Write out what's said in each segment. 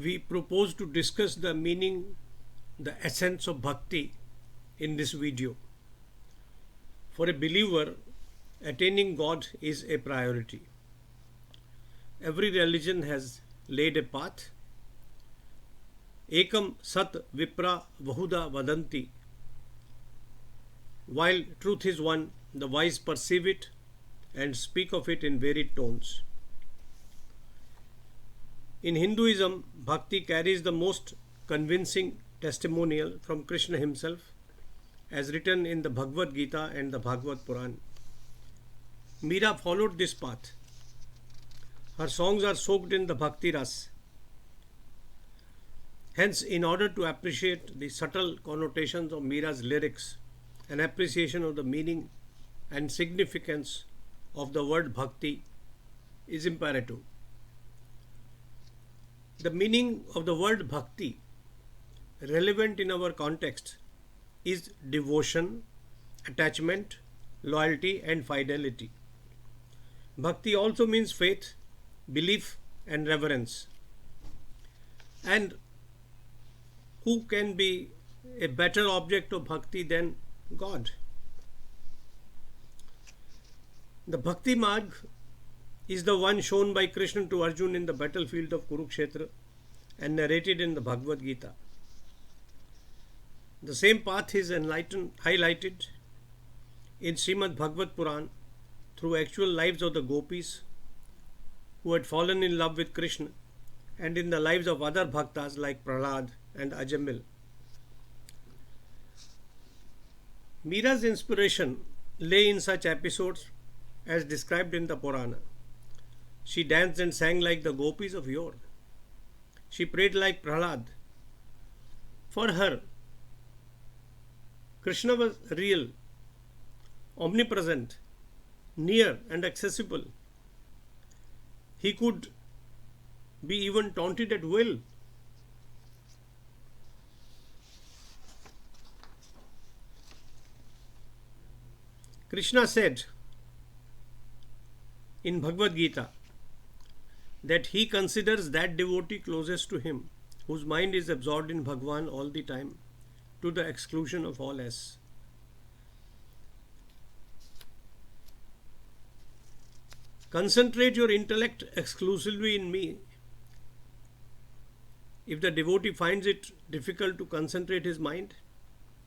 we propose to discuss the meaning, the essence of bhakti in this video. For a believer, attaining God is a priority. Every religion has laid a path. Ekam sat vipra vahuda vadanti. While truth is one, the wise perceive it and speak of it in varied tones. In Hinduism, bhakti carries the most convincing testimonial from Krishna himself, as written in the Bhagavad Gita and the Bhagavad Puran. Meera followed this path. Her songs are soaked in the bhakti ras. Hence, in order to appreciate the subtle connotations of Meera's lyrics, an appreciation of the meaning and significance of the word bhakti is imperative. The meaning of the word bhakti, relevant in our context, is devotion, attachment, loyalty, and fidelity. Bhakti also means faith, belief, and reverence. And who can be a better object of bhakti than God? The Bhakti Marg is the one shown by Krishna to Arjuna in the battlefield of Kurukshetra and narrated in the Bhagavad Gita. The same path is highlighted in Srimad Bhagavad Puran through actual lives of the gopis who had fallen in love with Krishna, and in the lives of other bhaktas like Prahlad and Ajamil. Meera's inspiration lay in such episodes as described in the Purana. She danced and sang like the gopis of yore. She prayed like Prahlad. For her, Krishna was real, omnipresent, near and accessible. He could be even taunted at will. Krishna said in Bhagavad Gita that he considers that devotee closest to him whose mind is absorbed in Bhagwan all the time, to the exclusion of all else. Concentrate your intellect exclusively in me. If the devotee finds it difficult to concentrate his mind,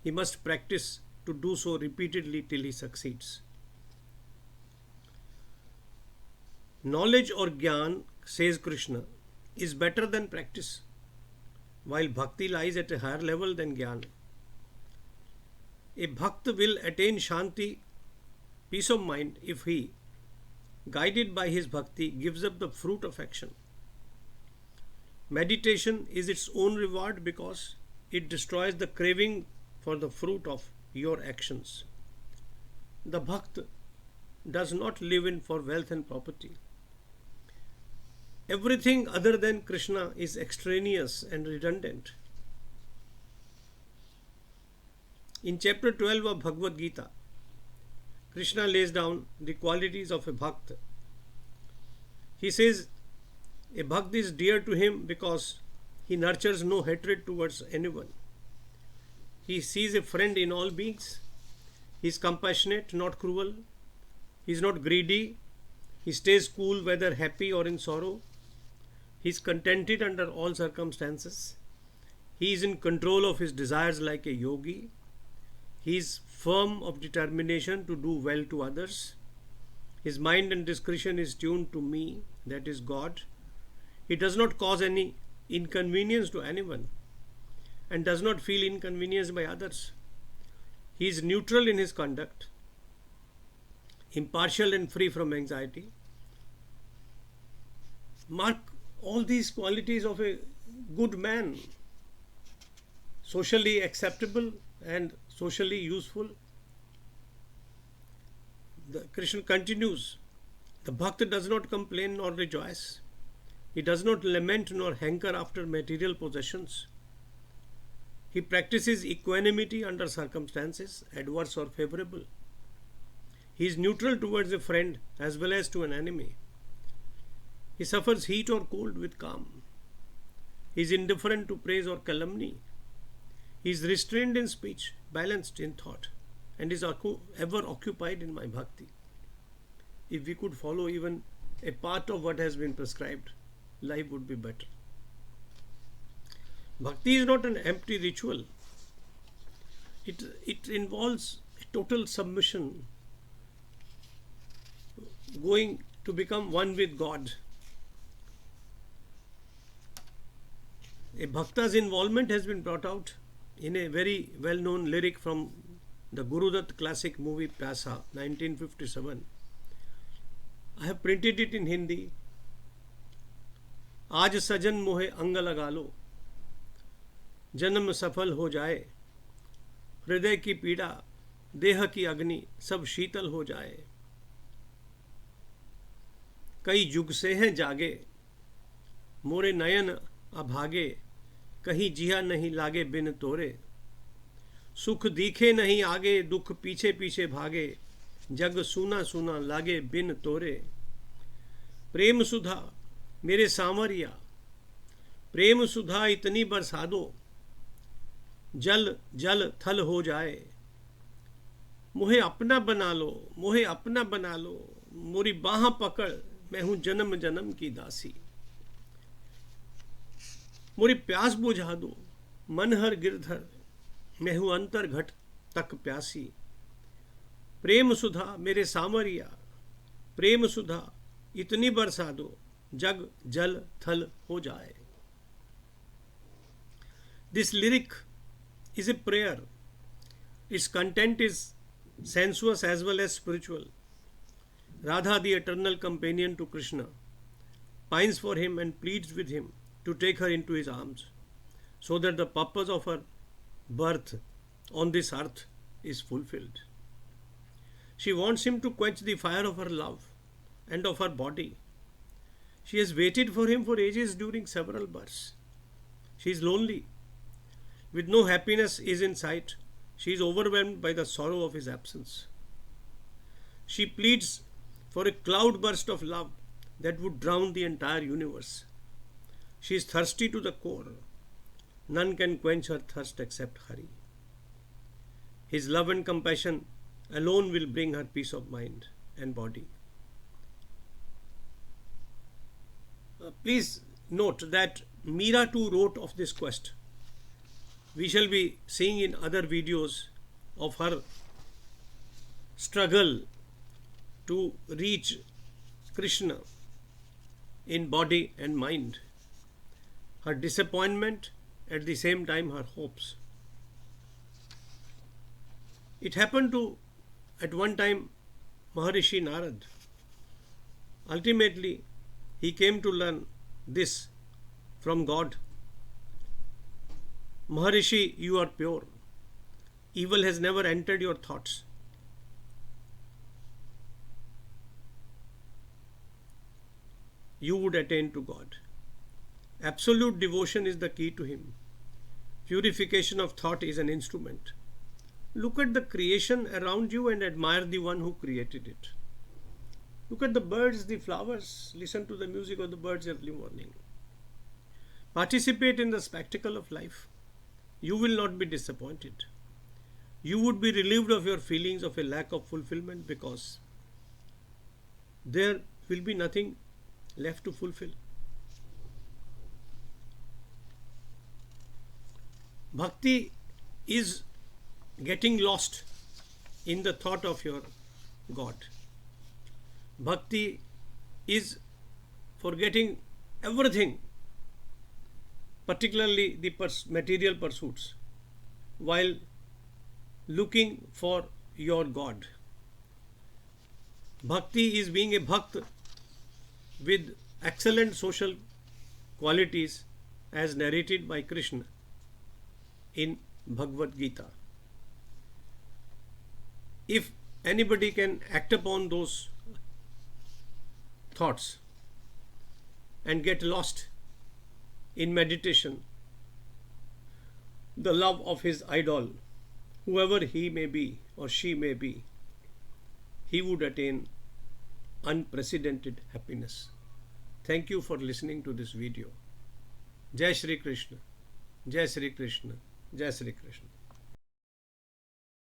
he must practice to do so repeatedly till he succeeds. Knowledge or jnana, says Krishna, is better than practice, while bhakti lies at a higher level than jnana. A bhakta will attain shanti, peace of mind, if he, guided by his bhakti, gives up the fruit of action. Meditation is its own reward because it destroys the craving for the fruit of your actions. The bhakta does not live in for wealth and property. Everything other than Krishna is extraneous and redundant. In chapter 12 of Bhagavad Gita, Krishna lays down the qualities of a bhakta. He says, a bhakta is dear to him because he nurtures no hatred towards anyone. He sees a friend in all beings. He is compassionate, not cruel. He is not greedy. He stays cool whether happy or in sorrow. He is contented under all circumstances. He is in control of his desires like a yogi. He is firm of determination to do well to others. His mind and discretion is tuned to me, that is God. He does not cause any inconvenience to anyone and does not feel inconvenienced by others. He is neutral in his conduct, impartial and free from anxiety. Mark all these qualities of a good man, socially acceptable and socially useful. Krishna continues, the bhakta does not complain nor rejoice. He does not lament nor hanker after material possessions. He practices equanimity under circumstances, adverse or favorable. He is neutral towards a friend as well as to an enemy. He suffers heat or cold with calm. He is indifferent to praise or calumny. He is restrained in speech, balanced in thought, and is ever occupied in my bhakti. If we could follow even a part of what has been prescribed, life would be better. Bhakti is not an empty ritual. It involves a total submission, going to become one with God. A bhakta's involvement has been brought out in a very well-known lyric from the Gurudutt classic movie Pyasa, 1957. I have printed it in Hindi. आज सजन मोहे अंग लगा लो, जन्म सफल हो जाए, हृदय की पीड़ा, देह की अग्नि सब शीतल हो जाए। कई युग से हैं जागे, मोरे नयन अभागे, कहीं जिया नहीं लागे बिन तोरे। सुख दिखे नहीं आगे, दुख पीछे पीछे भागे, जग सूना सूना लागे बिन तोरे। प्रेम सुधा मेरे सांवरिया, प्रेम सुधा इतनी बरसा दो, जल जल थल हो जाए। मुझे अपना बना लो, मुझे अपना बना लो, मोरी बाह पकड़, मैं हूं जन्म जन्म की दासी। मोरी प्यास बुझा दो, मन हर गिरधर, मैं हूं अंतर घट तक प्यासी। प्रेम सुधा मेरे सांवरिया, प्रेम सुधा इतनी बरसा दो, जग जल थल हो जाए। This lyric is a prayer. Its content is sensuous as well as spiritual. Radha, the eternal companion to Krishna, pines for him and pleads with him to take her into his arms, so that the purpose of her birth on this earth is fulfilled. She wants him to quench the fire of her love and of her body. She has waited for him for ages during several births. She is lonely. With no happiness is in sight, she is overwhelmed by the sorrow of his absence. She pleads for a cloudburst of love that would drown the entire universe. She is thirsty to the core. None can quench her thirst except Hari. His love and compassion alone will bring her peace of mind and body. Please note that Meera too wrote of this quest. We shall be seeing in other videos of her struggle to reach Krishna in body and mind, her disappointment, at the same time her hopes. It happened to, at one time, Maharishi Narad. Ultimately, he came to learn this from God. Maharishi, you are pure. Evil has never entered your thoughts. You would attain to God. Absolute devotion is the key to Him. Purification of thought is an instrument. Look at the creation around you and admire the one who created it. Look at the birds, the flowers. Listen to the music of the birds every morning. Participate in the spectacle of life. You will not be disappointed. You would be relieved of your feelings of a lack of fulfillment because there will be nothing left to fulfill. Bhakti is getting lost in the thought of your God. Bhakti is forgetting everything, particularly the material pursuits, while looking for your God. Bhakti is being a bhakt with excellent social qualities as narrated by Krishna in Bhagavad Gita. If anybody can act upon those thoughts and get lost in meditation, the love of his idol, whoever he may be or she may be, he would attain unprecedented happiness. Thank you for listening to this video. Jai Shri Krishna. Jai Shri Krishna. Jai Shri Krishna.